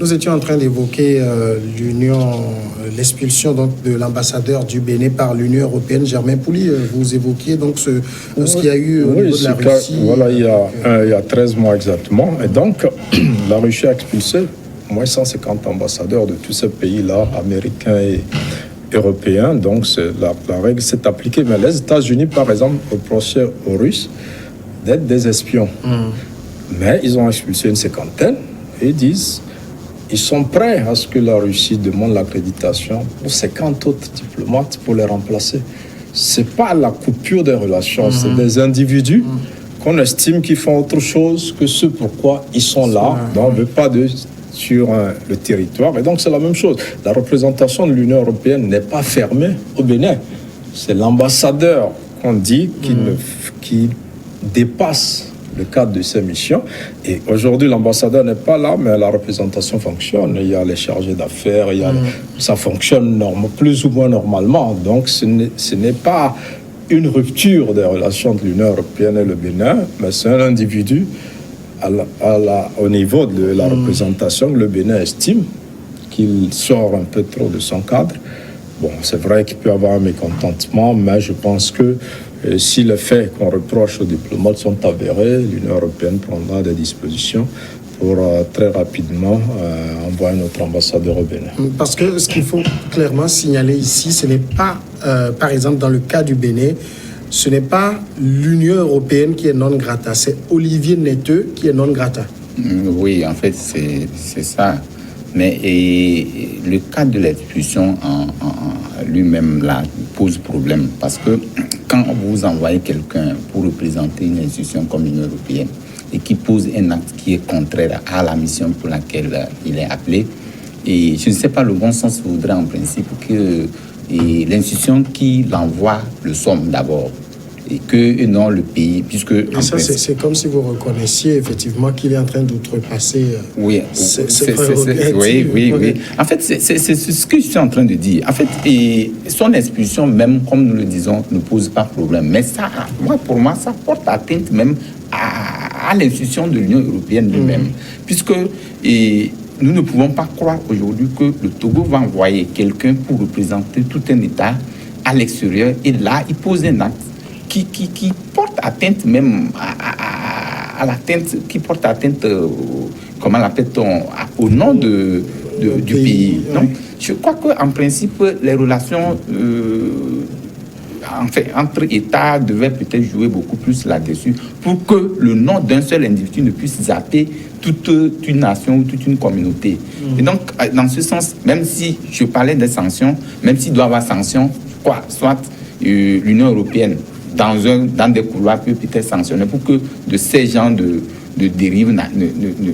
Nous étions en train d'évoquer l'expulsion donc de l'ambassadeur du Bénin par l'Union européenne, Germain Pouli. Vous évoquiez donc ce qu'il y a eu au niveau de la Russie. Voilà, il y a 13 mois exactement. Et donc, la Russie a expulsé au moins 150 ambassadeurs de tous ces pays-là, américains et européens. Donc, la règle s'est appliquée. Mais les États-Unis, par exemple, reprochaient aux Russes d'être des espions. Mais ils ont expulsé une cinquantaine et disent ils sont prêts à ce que la Russie demande l'accréditation pour 50 autres diplomates pour les remplacer. Ce n'est pas la coupure des relations, c'est des individus qu'on estime qu'ils font autre chose que ce pourquoi ils sont là. Donc on ne veut pas sur le territoire. Et donc c'est la même chose. La représentation de l'Union européenne n'est pas fermée au Bénin. C'est l'ambassadeur qu'on dit qui dépasse le cadre de ces missions. Et aujourd'hui, l'ambassadeur n'est pas là, mais la représentation fonctionne. Il y a les chargés d'affaires, ça fonctionne plus ou moins normalement. Donc, ce n'est pas une rupture des relations de l'Union européenne et le Bénin, mais c'est un individu au niveau de la représentation que le Bénin estime qu'il sort un peu trop de son cadre. Bon, c'est vrai qu'il peut y avoir un mécontentement, mais je pense que si les faits qu'on reproche aux diplomates sont avérés, l'Union européenne prendra des dispositions pour très rapidement envoyer notre ambassadeur au Bénin. Parce que ce qu'il faut clairement signaler ici, ce n'est pas, par exemple, dans le cas du Bénin, ce n'est pas l'Union européenne qui est non grata, c'est Olivier Netteux qui est non grata. Oui, en fait, c'est ça. Mais le cas de l'expulsion en lui-même là pose problème parce que quand vous envoyez quelqu'un pour représenter une institution comme l'Union européenne et qui pose un acte qui est contraire à la mission pour laquelle il est appelé, et je ne sais pas, le bon sens voudrait en principe que l'institution qui l'envoie le somme d'abord et que non le pays, puisque... Et ça, c'est comme si vous reconnaissiez effectivement qu'il est en train d'outrepasser oui. En fait, c'est ce que je suis en train de dire. En fait, son expulsion même, comme nous le disons, ne pose pas de problème. Mais ça, pour moi, ça porte atteinte même à l'institution de l'Union européenne lui-même. Puisque nous ne pouvons pas croire aujourd'hui que le Togo va envoyer quelqu'un pour représenter tout un État à l'extérieur. Et là, il pose un acte qui porte atteinte même à l'atteinte, qui porte atteinte, comment l'appelle-t-on, au nom du pays. Donc, je crois qu'en principe, les relations entre États devaient peut-être jouer beaucoup plus là-dessus pour que le nom d'un seul individu ne puisse zapper toute une nation ou toute une communauté. Et donc, dans ce sens, même si je parlais des sanctions, même s'il doit y avoir sanctions, soit l'Union européenne dans des couloirs peut peut-être sanctionner pour que de ces genres de dérives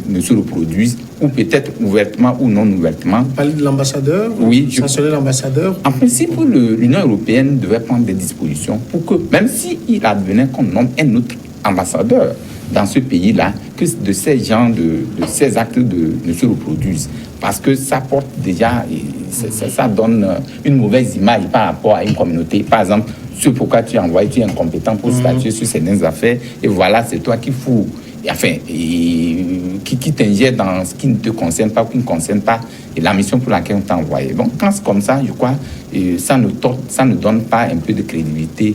ne se reproduisent, ou peut-être ouvertement ou non ouvertement. Vous parlez de l'ambassadeur? Oui. Sanctionner l'ambassadeur? En principe, l'Union européenne devait prendre des dispositions pour que, même s'il advenait qu'on nomme un autre ambassadeur dans ce pays-là, que de ces genres de ces actes ne se reproduisent. Parce que ça porte déjà, ça donne une mauvaise image par rapport à une communauté. Par exemple, ce pourquoi tu es envoyé, tu es incompétent pour statuer sur certaines affaires, et voilà, c'est toi qui fous. Qui t'ingère dans ce qui ne te concerne pas ou qui ne concerne pas et la mission pour laquelle on t'a envoyé. Donc, quand c'est comme ça, je crois, ça ne donne pas un peu de crédibilité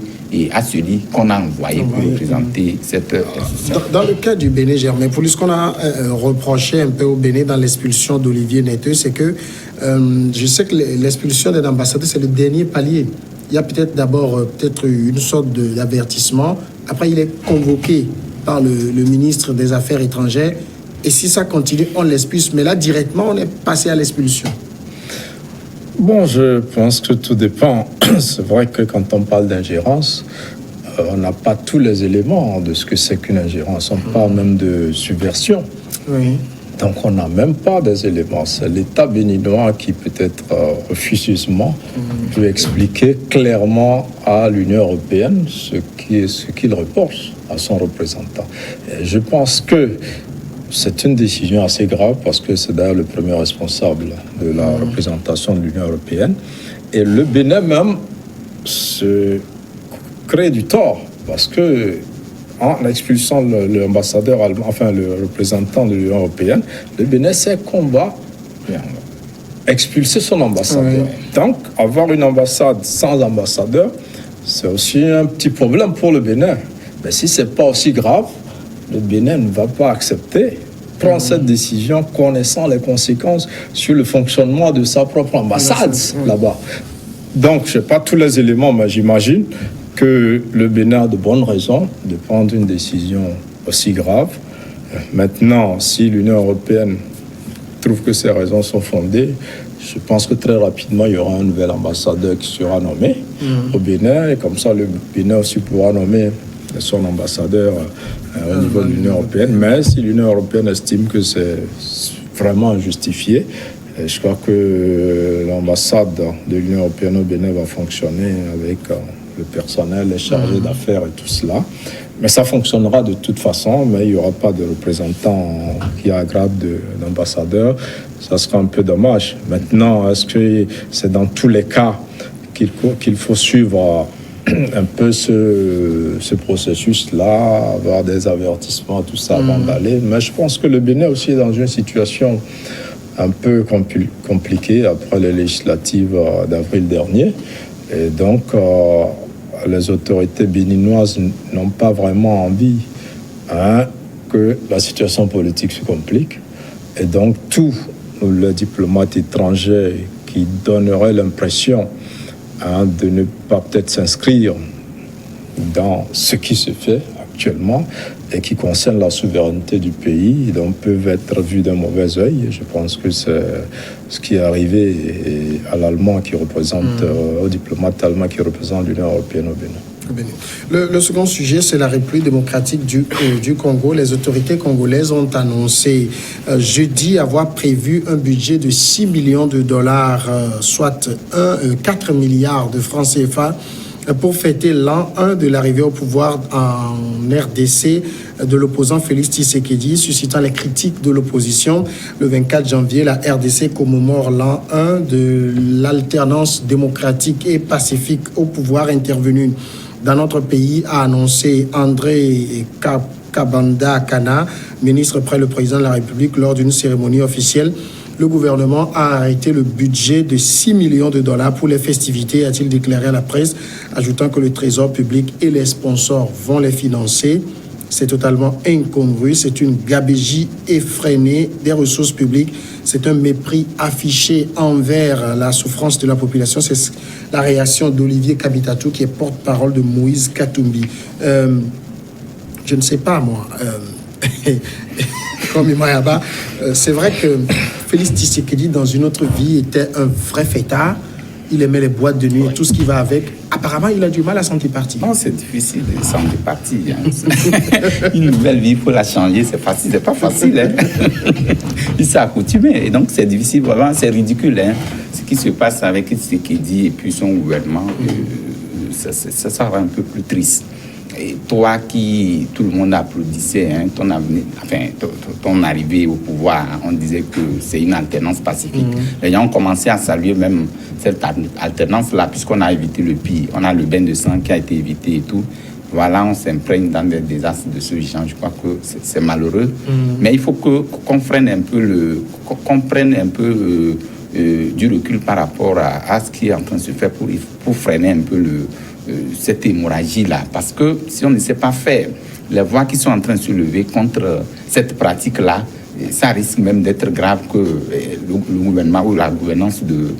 à celui qu'on a envoyé pour représenter cette institution. Dans le cas du Bénin, Germain, pour ce qu'on a reproché un peu au Bénin dans l'expulsion d'Olivier Netteux, c'est que je sais que l'expulsion d'un ambassadeur, c'est le dernier palier. Il y a peut-être d'abord une sorte d'avertissement. Après, il est convoqué par le ministre des Affaires étrangères. Et si ça continue, on l'expulse. Mais là, directement, on est passé à l'expulsion. Bon, je pense que tout dépend. C'est vrai que quand on parle d'ingérence, on n'a pas tous les éléments de ce que c'est qu'une ingérence. On parle même de subversion. Oui. Donc, on n'a même pas des éléments. C'est l'État béninois qui, peut-être refuseusement, peut expliquer clairement à l'Union européenne ce qu'il reproche à son représentant. Et je pense que c'est une décision assez grave parce que c'est d'ailleurs le premier responsable de la représentation de l'Union européenne. Et le Bénin même se crée du tort parce que en expulsant l'ambassadeur allemand, enfin le représentant de l'Union européenne, le Bénin s'est combat européen. Expulser son ambassadeur. Donc, avoir une ambassade sans ambassadeur, c'est aussi un petit problème pour le Bénin. Mais si ce n'est pas aussi grave, le Bénin ne va pas accepter prendre cette décision connaissant les conséquences sur le fonctionnement de sa propre ambassade là-bas. Donc, je n'ai pas tous les éléments, mais j'imagine que le Bénin a de bonnes raisons de prendre une décision aussi grave. Maintenant, si l'Union européenne trouve que ces raisons sont fondées, je pense que très rapidement, il y aura un nouvel ambassadeur qui sera nommé au Bénin. Et comme ça, le Bénin aussi pourra nommer son ambassadeur au niveau de l'Union européenne. Mais si l'Union européenne estime que c'est vraiment injustifié, je crois que l'ambassade de l'Union européenne au Bénin va fonctionner avec le personnel, les chargés d'affaires et tout cela. Mais ça fonctionnera de toute façon, mais il n'y aura pas de représentant qui a un grade d'ambassadeur. Ça sera un peu dommage. Maintenant, est-ce que c'est dans tous les cas qu'il faut suivre un peu ce processus-là, avoir des avertissements, tout ça avant d'aller? Mais je pense que le Bénin aussi est dans une situation un peu compliquée après les législatives d'avril dernier. Et donc, les autorités béninoises n'ont pas vraiment envie que la situation politique se complique. Et donc, tous les diplomates étrangers qui donneraient l'impression de ne pas peut-être s'inscrire dans ce qui se fait actuellement et qui concerne la souveraineté du pays, donc peuvent être vus d'un mauvais œil. Et je pense que c'est ce qui est arrivé à l'Allemand qui représente, au diplomate allemand qui représente l'Union européenne au Bénin. Le second sujet, c'est la République démocratique du Congo. Les autorités congolaises ont annoncé jeudi avoir prévu un budget de 6 millions de dollars, soit 4 milliards de francs CFA, pour fêter l'an 1 de l'arrivée au pouvoir en RDC de l'opposant Félix Tshisekedi, suscitant les critiques de l'opposition. Le 24 janvier, la RDC commémore l'an 1 de l'alternance démocratique et pacifique au pouvoir intervenue dans notre pays, a annoncé André Kabanda Kana, ministre près le président de la République, lors d'une cérémonie officielle. Le gouvernement a arrêté le budget de 6 millions de dollars pour les festivités, a-t-il déclaré à la presse, ajoutant que le Trésor public et les sponsors vont les financer. C'est totalement incongru, c'est une gabegie effrénée des ressources publiques, c'est un mépris affiché envers la souffrance de la population. C'est la réaction d'Olivier Kabitatou, qui est porte-parole de Moïse Katumbi. Je ne sais pas, moi... c'est vrai que Félix Tshisekedi, dans une autre vie, était un vrai fêtard. Il aimait les boîtes de nuit et tout ce qui va avec. Apparemment, il a du mal à s'en départir. Non, c'est difficile de s'en départir. Une nouvelle vie, il faut la changer. C'est facile, c'est pas facile. Il s'est accoutumé. Et donc, c'est difficile. Vraiment, c'est ridicule. Ce qui se passe avec Tshisekedi et puis son gouvernement, ça rend un peu plus triste. Et toi qui, tout le monde applaudissait, ton arrivée au pouvoir, on disait que c'est une alternance pacifique. Les gens ont commencé à saluer même cette alternance-là, puisqu'on a évité le pire. On a le bain de sang qui a été évité et tout. Voilà, on s'imprègne dans des désastres de ce genre. Je crois que c'est malheureux. Mais il faut qu'on prenne un peu du recul par rapport à ce qui est en train de se faire pour freiner un peu cette hémorragie-là. Parce que si on ne sait pas faire, les voix qui sont en train de se lever contre cette pratique-là, ça risque même d'être grave que le gouvernement ou la gouvernance de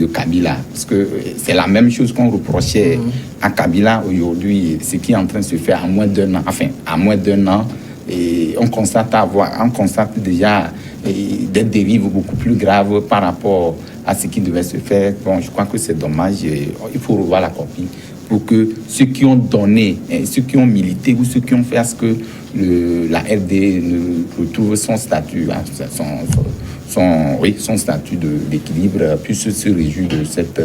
Kabila. Parce que c'est la même chose qu'on reprochait à Kabila aujourd'hui, ce qui est en train de se faire à moins d'un an. Et on constate déjà des dérives beaucoup plus graves par rapport à ce qui devait se faire. Bon, je crois que c'est dommage. Il faut revoir la copie pour que ceux qui ont donné, ceux qui ont milité ou ceux qui ont fait à ce que la RD retrouve son statut, son statut d'équilibre, puisse se réjouir de cette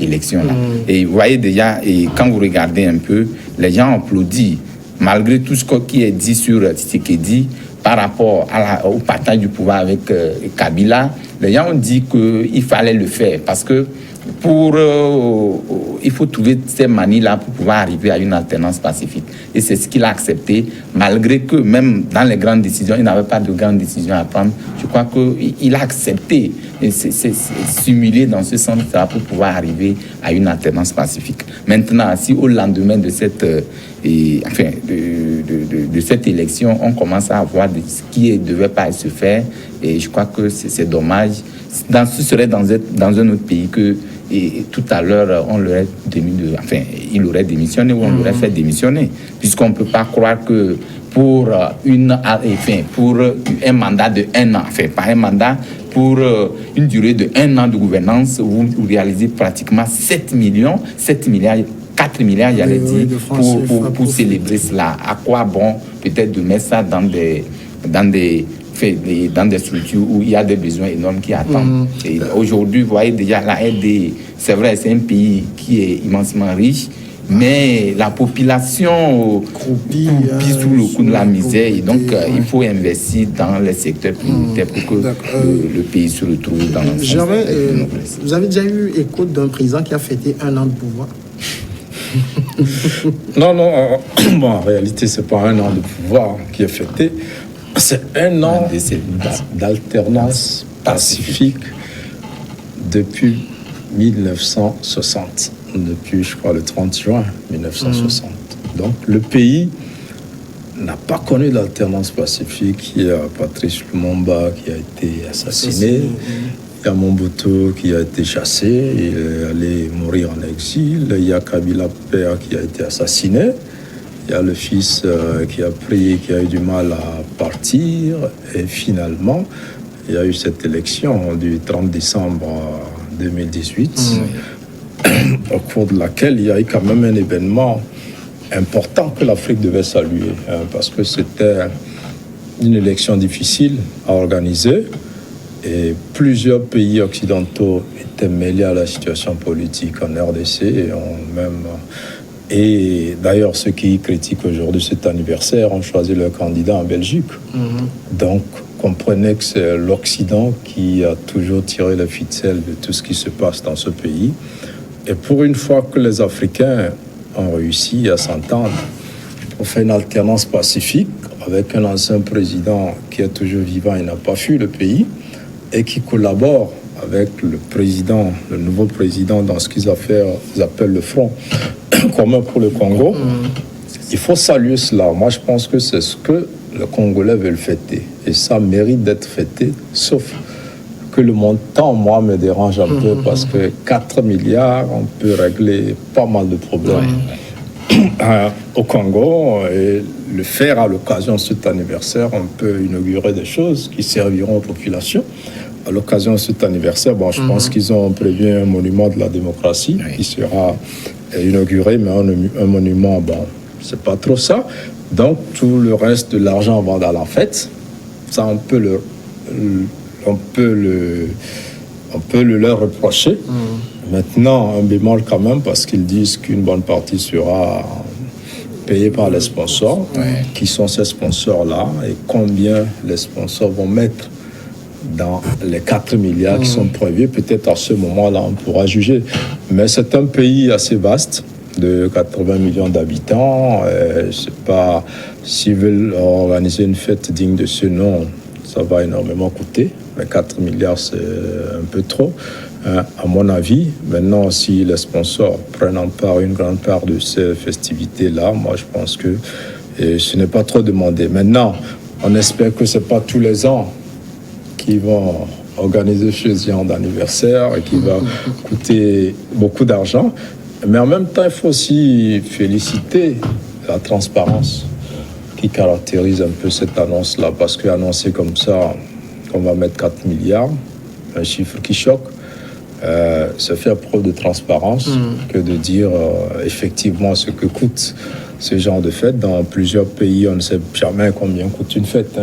élection-là. Et vous voyez déjà, et quand vous regardez un peu, les gens applaudissent, malgré tout ce qui est dit sur Tshisekedi par rapport au partage du pouvoir avec Kabila. Les gens ont dit qu'il fallait le faire parce que il faut trouver ces manies-là pour pouvoir arriver à une alternance pacifique. Et c'est ce qu'il a accepté, malgré que même dans les grandes décisions, il n'avait pas de grandes décisions à prendre. Je crois qu'il a accepté et c'est simulé dans ce sens-là pour pouvoir arriver à une alternance pacifique. Maintenant, si au lendemain de cette, de cette élection, on commence à voir ce qui ne devait pas se faire, et je crois que c'est dommage. Ce serait dans un autre pays que tout à l'heure, il aurait démissionné ou on l'aurait fait démissionner. Puisqu'on ne peut pas croire que pour un mandat de 1 an, pas un mandat, pour une durée de 1 an de gouvernance, vous réalisez pratiquement 4 milliards, j'allais dire, pour célébrer cela. À quoi bon peut-être de mettre ça dans des structures où il y a des besoins énormes qui attendent. Et aujourd'hui, vous voyez déjà la RD, c'est vrai, c'est un pays qui est immensément riche, mais la population croupit sous le coup de la misère. Et donc, il faut investir dans les secteurs prioritaires pour que le pays se retrouve dans l'ensemble. Vous avez déjà eu écho d'un président qui a fêté 1 an de pouvoir? Non, bon, en réalité, ce n'est pas 1 an de pouvoir qui est fêté. C'est 1 an d'alternance pacifique depuis 1960, depuis, je crois, le 30 juin 1960. Donc, le pays n'a pas connu d'alternance pacifique. Il y a Patrice Lumumba qui a été assassiné. Il y a Mobutu qui a été chassé, il est allé mourir en exil. Il y a Kabila père qui a été assassiné. Il y a le fils qui a eu du mal à partir. Et finalement, il y a eu cette élection du 30 décembre 2018, au cours de laquelle il y a eu quand même un événement important que l'Afrique devait saluer, parce que c'était une élection difficile à organiser. Et plusieurs pays occidentaux étaient mêlés à la situation politique en RDC et d'ailleurs, ceux qui critiquent aujourd'hui cet anniversaire ont choisi leur candidat en Belgique. Donc, comprenez que c'est l'Occident qui a toujours tiré la ficelle de tout ce qui se passe dans ce pays. Et pour une fois que les Africains ont réussi à s'entendre, on fait une alternance pacifique avec un ancien président qui est toujours vivant et n'a pas fui le pays, et qui collabore avec le nouveau président dans ce qu'ils appellent le Front commun pour le Congo. Il faut saluer cela. Moi, je pense que c'est ce que les Congolais veulent fêter. Et ça mérite d'être fêté, sauf que le montant, moi, me dérange un peu parce que 4 milliards, on peut régler pas mal de problèmes au Congo. Et le faire à l'occasion de cet anniversaire, on peut inaugurer des choses qui serviront aux populations. À l'occasion de cet anniversaire, je pense qu'ils ont prévu un monument de la démocratie qui sera inauguré, mais un monument, c'est pas trop ça. Donc, tout le reste de l'argent va dans la fête. Ça, on peut le leur reprocher. Maintenant, un bémol quand même, parce qu'ils disent qu'une bonne partie sera payée par les sponsors. Qui sont ces sponsors-là et combien les sponsors vont mettre dans les 4 milliards qui sont prévus. Peut-être à ce moment-là, on pourra juger. Mais c'est un pays assez vaste, de 80 millions d'habitants. Je ne sais pas s'ils veulent organiser une fête digne de ce nom, ça va énormément coûter. Mais 4 milliards, c'est un peu trop, à mon avis. Maintenant, si les sponsors prennent en part une grande part de ces festivités-là, moi, je pense que ce n'est pas trop demandé. Maintenant, on espère que ce n'est pas tous les ans qui vont organiser ce genre d'anniversaire et qui va coûter beaucoup d'argent. Mais en même temps, il faut aussi féliciter la transparence qui caractérise un peu cette annonce-là, parce qu'annoncer comme ça qu'on va mettre 4 milliards, un chiffre qui choque, ça fait preuve de transparence que de dire effectivement ce que coûte ce genre de fête. Dans plusieurs pays, on ne sait jamais combien coûte une fête.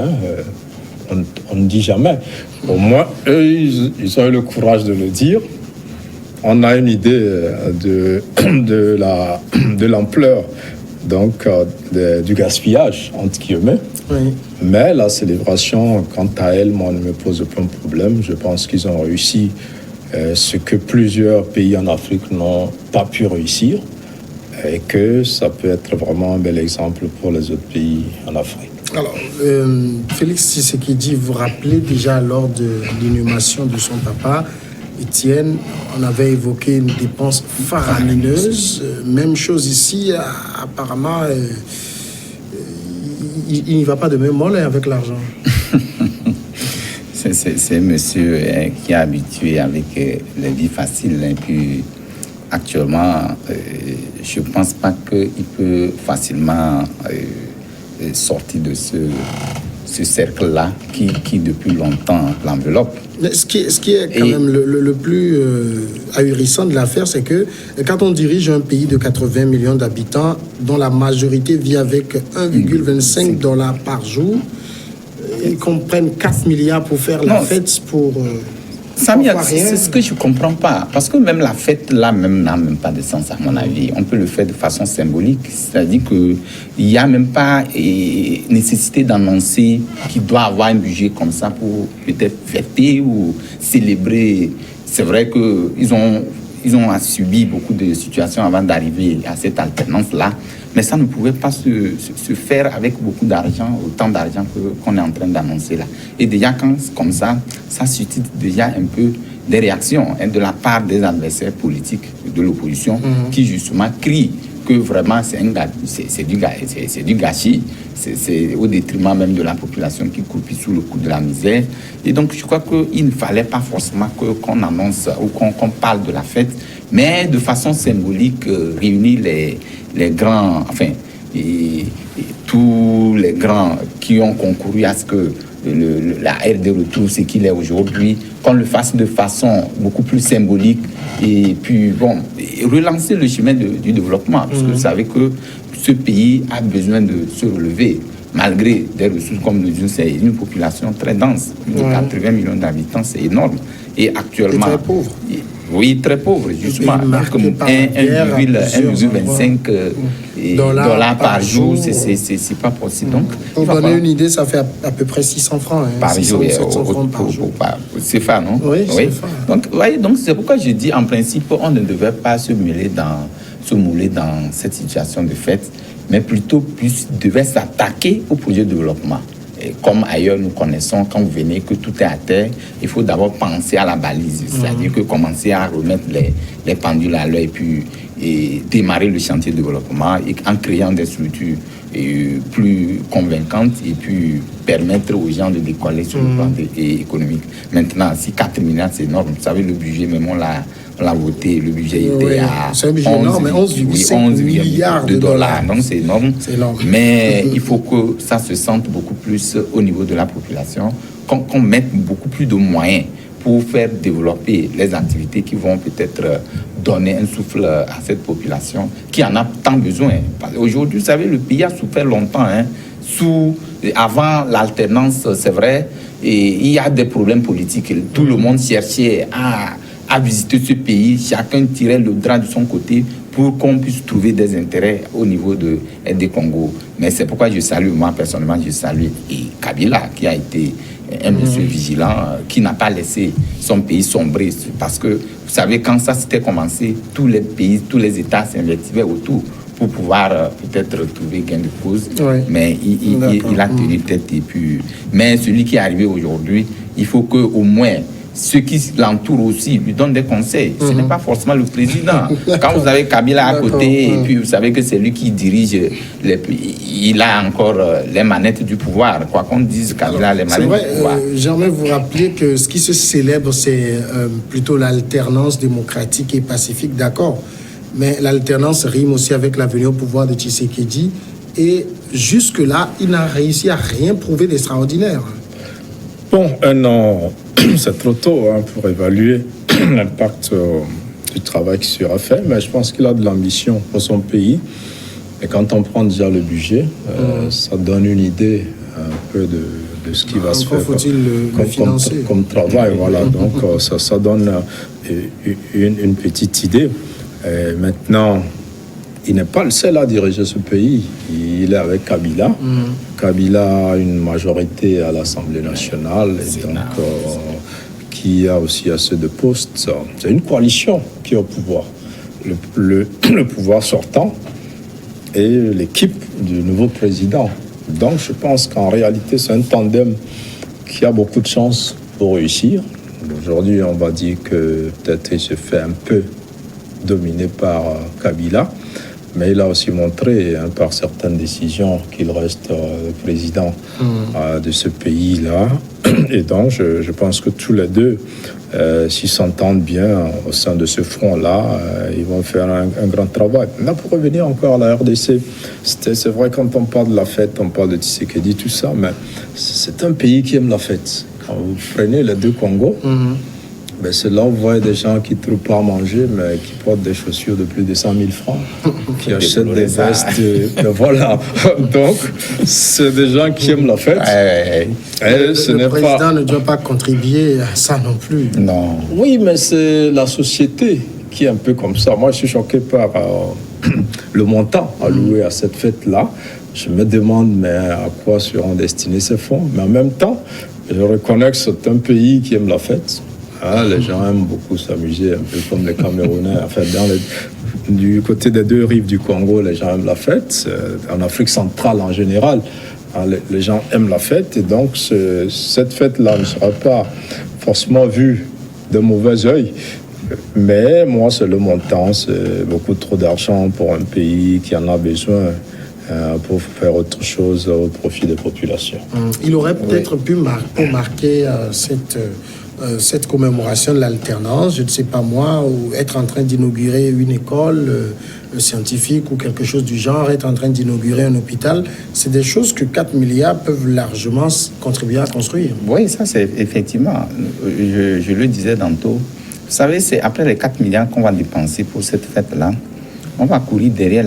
On ne dit jamais. Au moins, eux, ils ont eu le courage de le dire. On a une idée de l'ampleur donc du gaspillage, entre guillemets. Mais la célébration, quant à elle, moi, ne me pose aucun problème. Je pense qu'ils ont réussi ce que plusieurs pays en Afrique n'ont pas pu réussir, et que ça peut être vraiment un bel exemple pour les autres pays en Afrique. Alors, Félix Tshisekedi, vous rappelez déjà lors de l'inhumation de son papa, Étienne, on avait évoqué une dépense faramineuse. Même chose ici, apparemment, il n'y va pas de même mollet avec l'argent. C'est un monsieur qui est habitué avec les vies faciles. Et puis, actuellement, je ne pense pas qu'il peut facilement sortir de ce cercle-là qui depuis longtemps l'enveloppe. Mais ce qui est quand même le plus ahurissant de l'affaire, c'est que quand on dirige un pays de 80 millions d'habitants, dont la majorité vit avec 1,25 $ par jour, ils comprennent 4 milliards pour faire la fête pour... Samia, c'est ce que je ne comprends pas. Parce que même la fête, là, même n'a même pas de sens, à mon avis. On peut le faire de façon symbolique. C'est-à-dire qu'il n'y a même pas nécessité d'annoncer qu'il doit avoir un budget comme ça pour peut-être fêter ou célébrer. C'est vrai qu'ils ont subi beaucoup de situations avant d'arriver à cette alternance-là. Mais ça ne pouvait pas se faire avec beaucoup d'argent, autant d'argent qu'on est en train d'annoncer là. Et déjà, quand c'est comme ça, ça suscite déjà un peu des réactions de la part des adversaires politiques de l'opposition qui justement crient que vraiment c'est du gâchis, c'est au détriment même de la population qui croupit sous le coup de la misère. Et donc je crois qu'il ne fallait pas forcément qu'on annonce ou qu'on parle de la fête, mais de façon symbolique, réunir les grands, enfin, tous les grands qui ont concouru à ce que la RD retrouve ce qu'il est aujourd'hui, qu'on le fasse de façon beaucoup plus symbolique et puis bon, relancer le chemin du développement, parce que vous savez que ce pays a besoin de se relever. Malgré des ressources, comme nous disons, c'est une population très dense, plus de 80 millions d'habitants, c'est énorme. Et actuellement... Et très pauvre. Oui, très pauvre, justement. Comme 1,25 $ par jour, c'est pas possible. Donc, pour donner une idée, ça fait à peu près 600 francs. Par 600, jour, 700 francs par jour. C'est ça, non? Oui, c'est ça. Donc, voyez, donc c'est pourquoi je dis, en principe, on ne devait pas se mouler dans cette situation de fait, mais plutôt devait s'attaquer au projet de développement. Et comme ailleurs, nous connaissons, quand vous venez, que tout est à terre, il faut d'abord penser à la balise, c'est-à-dire que commencer à remettre les pendules à l'heure et démarrer le chantier de développement et en créant des structures plus convaincantes et puis permettre aux gens de décoller sur le plan économique. Maintenant, si 4 milliards, c'est énorme. Vous savez, le budget, même on l'a voté, le budget était à 11,5 milliards de dollars. Donc c'est énorme. Mais il faut que ça se sente beaucoup plus au niveau de la population, qu'on mette beaucoup plus de moyens pour faire développer les activités qui vont peut-être donner un souffle à cette population qui en a tant besoin. Aujourd'hui, vous savez, le pays a souffert longtemps. Avant l'alternance, c'est vrai, et il y a des problèmes politiques. Tout le monde cherchait à visiter ce pays. Chacun tirait le drap de son côté pour qu'on puisse trouver des intérêts au niveau des Congo. Mais c'est pourquoi je salue, moi personnellement, je salue Kabila, qui a été un monsieur vigilant, qui n'a pas laissé son pays sombrer. Parce que, vous savez, quand ça s'était commencé, tous les pays, tous les États s'investivaient autour pour pouvoir peut-être trouver gain de cause. Oui. Mais il a tenu tête. Et puis, mais celui qui est arrivé aujourd'hui, il faut qu'au moins ceux qui l'entourent aussi lui donnent des conseils. Ce n'est pas forcément le président. Quand vous avez Kabila à côté, et puis vous savez que c'est lui qui dirige, il a encore les manettes du pouvoir. Quoi qu'on dise, Kabila a les manettes du pouvoir. J'aimerais vous rappeler que ce qui se célèbre, c'est plutôt l'alternance démocratique et pacifique, d'accord. Mais l'alternance rime aussi avec la venue au pouvoir de Tshisekedi. Et jusque-là, il n'a réussi à rien prouver d'extraordinaire. Bon, un an, c'est trop tôt pour évaluer l'impact du travail qui sera fait, mais je pense qu'il a de l'ambition pour son pays. Et quand on prend déjà le budget, ça donne une idée un peu de ce qui va se faire comme travail. Voilà. Donc ça donne une petite idée. Et maintenant, il n'est pas le seul à diriger ce pays. Il est avec Kabila. Kabila a une majorité à l'Assemblée nationale et donc, qu'il y a aussi assez de postes. C'est une coalition qui est au pouvoir. Le pouvoir sortant et l'équipe du nouveau président. Donc je pense qu'en réalité, c'est un tandem qui a beaucoup de chances pour réussir. Aujourd'hui, on va dire que peut-être il se fait un peu dominer par Kabila, mais il a aussi montré par certaines décisions qu'il reste le président de ce pays-là. Et donc, je pense que tous les deux, s'ils s'entendent bien au sein de ce front-là, ils vont faire un grand travail. Maintenant, pour revenir encore à la RDC, c'est vrai, quand on parle de la fête, on parle de Tshisekedi, tout ça, mais c'est un pays qui aime la fête. Quand vous prenez les deux Congos, ben c'est là où vous voyez des gens qui ne trouvent pas à manger, mais qui portent des chaussures de plus de 100 000 francs, qui achètent des vestes. Voilà. Donc, c'est des gens qui aiment la fête. Le président ne doit pas contribuer à ça non plus. Non. Oui, mais c'est la société qui est un peu comme ça. Moi, je suis choqué par le montant alloué à cette fête-là. Je me demande, mais à quoi seront destinés ces fonds? Mais en même temps, je reconnais que c'est un pays qui aime la fête. Les gens aiment beaucoup s'amuser, un peu comme les Camerounais. Enfin, du côté des deux rives du Congo, les gens aiment la fête. En Afrique centrale, en général, les gens aiment la fête. Et donc, cette fête-là ne sera pas forcément vue de mauvais œil. Mais moi, c'est le montant. C'est beaucoup trop d'argent pour un pays qui en a besoin pour faire autre chose au profit des populations. Il aurait peut-être pu marquer cette commémoration de l'alternance, je ne sais pas moi, ou être en train d'inaugurer une école scientifique ou quelque chose du genre, être en train d'inaugurer un hôpital. C'est des choses que 4 milliards peuvent largement contribuer à construire. Oui, ça c'est effectivement, je le disais tantôt, vous savez, c'est après les 4 milliards qu'on va dépenser pour cette fête-là, on va courir derrière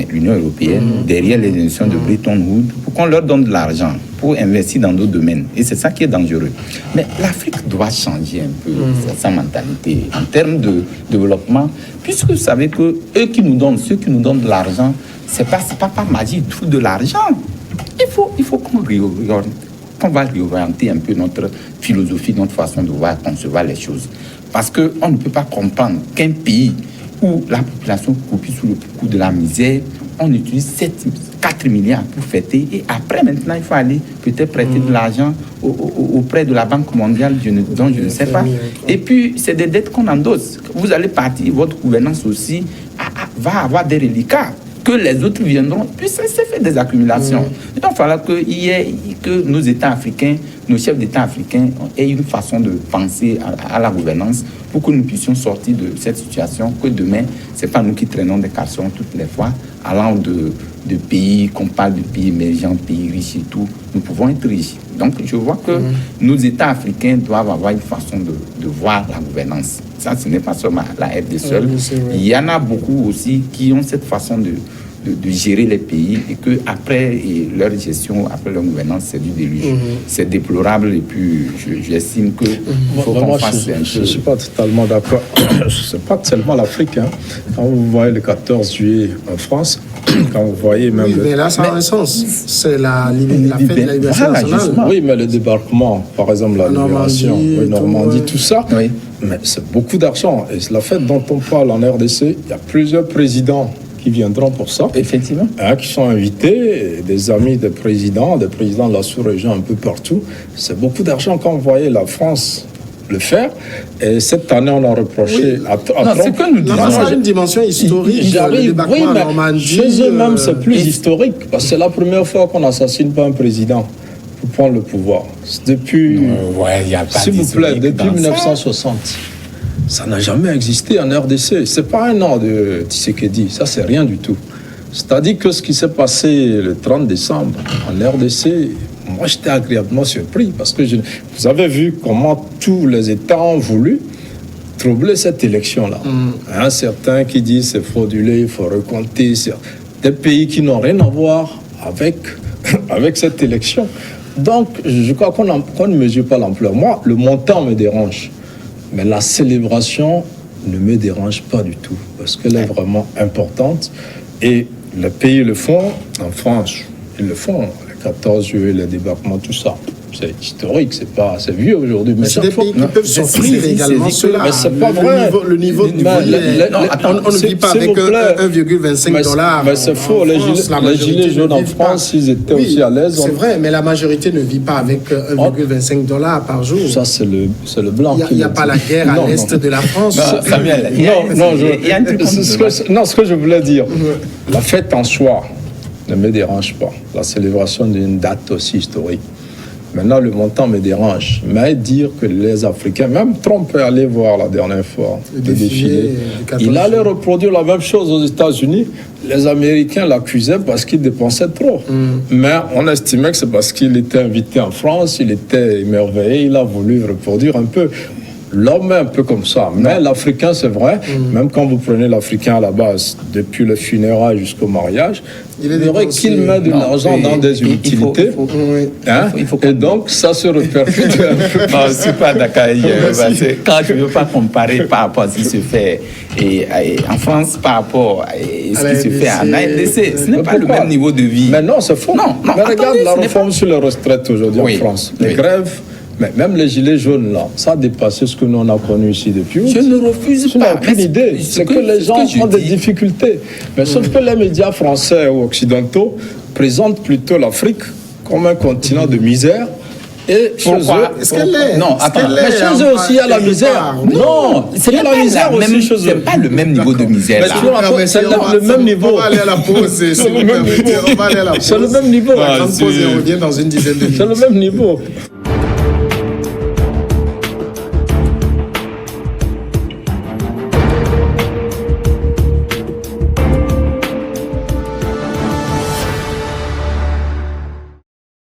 l'Union européenne, derrière les institutions de Bretton Woods, pour qu'on leur donne de l'argent pour investir dans d'autres domaines. Et c'est ça qui est dangereux. Mais l'Afrique doit changer un peu sa mentalité en termes de développement, puisque vous savez que ceux qui nous donnent de l'argent, c'est pas par magie, ils trouvent de l'argent. Il faut qu'on va réorienter un peu notre philosophie, notre façon de voir, concevoir les choses. Parce qu'on ne peut pas comprendre qu'un pays où la population copie sous le coup de la misère, on utilise 4 milliards pour fêter, et après maintenant il faut aller peut-être prêter de l'argent auprès de la Banque mondiale dont je ne sais pas, et puis c'est des dettes qu'on endosse. Vous allez partir, votre gouvernance aussi va avoir des reliquats que les autres viendront, puis ça fait des accumulations. Il va falloir que nos États africains, nos chefs d'État africains aient une façon de penser à la gouvernance pour que nous puissions sortir de cette situation, que demain, ce n'est pas nous qui traînons des cartons toutes les fois, allant de pays, qu'on parle de pays émergents, pays riches et tout, nous pouvons être riches. Donc je vois que nos États africains doivent avoir une façon de voir la gouvernance. Ça, ce n'est pas seulement la RD seule. Il y en a beaucoup aussi qui ont cette façon de gérer les pays, et que après leur gestion, après leur gouvernance, c'est du déluge. C'est déplorable, et puis j'estime que faut qu'on fasse un peu. Je ne suis pas totalement d'accord. Ce n'est pas seulement l'Afrique. Quand vous voyez le 14 juillet en France, quand vous voyez même... Oui, mais là, ça a un sens. C'est la fête de la libération nationale. Oui, mais le débarquement, par exemple, la libération, Normandie, tout ça, mais c'est beaucoup d'argent. Et la fête dont on parle en RDC, il y a plusieurs présidents qui viendront pour ça. Effectivement. Qui sont invités, des amis des présidents de la sous-région un peu partout. C'est beaucoup d'argent quand vous voyez la France le faire. Et cette année, on a reproché à Trump. C'est que nous disons. Ça a une dimension historique. Oui, mais chez eux-mêmes, c'est plus historique. Parce que c'est la première fois qu'on n'assassine pas un président pour prendre le pouvoir. Depuis, s'il vous plaît, depuis 1960. Ça n'a jamais existé en RDC. Ce n'est pas un an de Tshisekedi. Ça, c'est rien du tout. C'est-à-dire que ce qui s'est passé le 30 décembre en RDC, moi, j'étais agréablement surpris parce que vous avez vu comment tous les États ont voulu troubler cette élection-là. Certains qui disent c'est frauduleux, il faut recompter. Des pays qui n'ont rien à voir avec cette élection. Donc, je crois qu'on ne mesure pas l'ampleur. Moi, le montant me dérange. Mais la célébration ne me dérange pas du tout, parce qu'elle est vraiment importante. Et les pays le font. En France, ils le font. Le 14 juillet, le débarquement, tout ça. c'est historique, c'est vieux aujourd'hui. Mais c'est des pays qui peuvent s'offrir également cela. Mais c'est pas vrai. Le niveau de vie, on ne vit pas avec 1,25 $. Mais c'est faux. Les gilets jaunes en France, ils étaient aussi à l'aise. C'est vrai, mais la majorité ne vit pas avec 1,25 $ par jour. Ça, c'est le blanc. Il n'y a pas la guerre à l'est de la France. Samuel, ce que je voulais dire, la fête en soi ne me dérange pas. La célébration d'une date aussi historique. Maintenant, le montant me dérange. Mais dire que les Africains, même Trump est allé voir la dernière fois le défilé. Il allait reproduire la même chose aux États-Unis. Les Américains l'accusaient parce qu'il dépensait trop. Mais on estimait que c'est parce qu'il était invité en France, il était émerveillé, il a voulu reproduire un peu. L'homme est un peu comme ça. Mais l'Africain, c'est vrai, même quand vous prenez l'Africain à la base, depuis le funérail jusqu'au mariage, il verrait qu'il met de l'argent dans des utilités. Et donc, ça se répercute un peu. Non, je ne suis pas d'accord. Quand je ne veux pas comparer par rapport à ce qui se fait en France, par rapport à ce qui se fait en RDC, ce n'est pas le même niveau de vie. Mais non, c'est faux. Mais regarde la réforme sur les retraites aujourd'hui en France. Les grèves. Mais même les gilets jaunes, là, ça a dépassé ce que nous on a connu ici depuis. Je ne refuse pas. Je n'ai aucune idée. C'est que les gens ont des difficultés. Mais sauf que les médias français ou occidentaux présentent plutôt l'Afrique comme un continent de misère. Et pourquoi? Est-ce qu'elle est? Non, attends. Mais chez eux aussi, il y a la misère. Non, c'est pas la misère aussi chez eux. C'est pas le même niveau de misère. C'est le même niveau. On va aller à la pause. C'est le même niveau. C'est le même niveau. On va aller à la pause et on revient dans une dizaine de minutes. C'est le même niveau.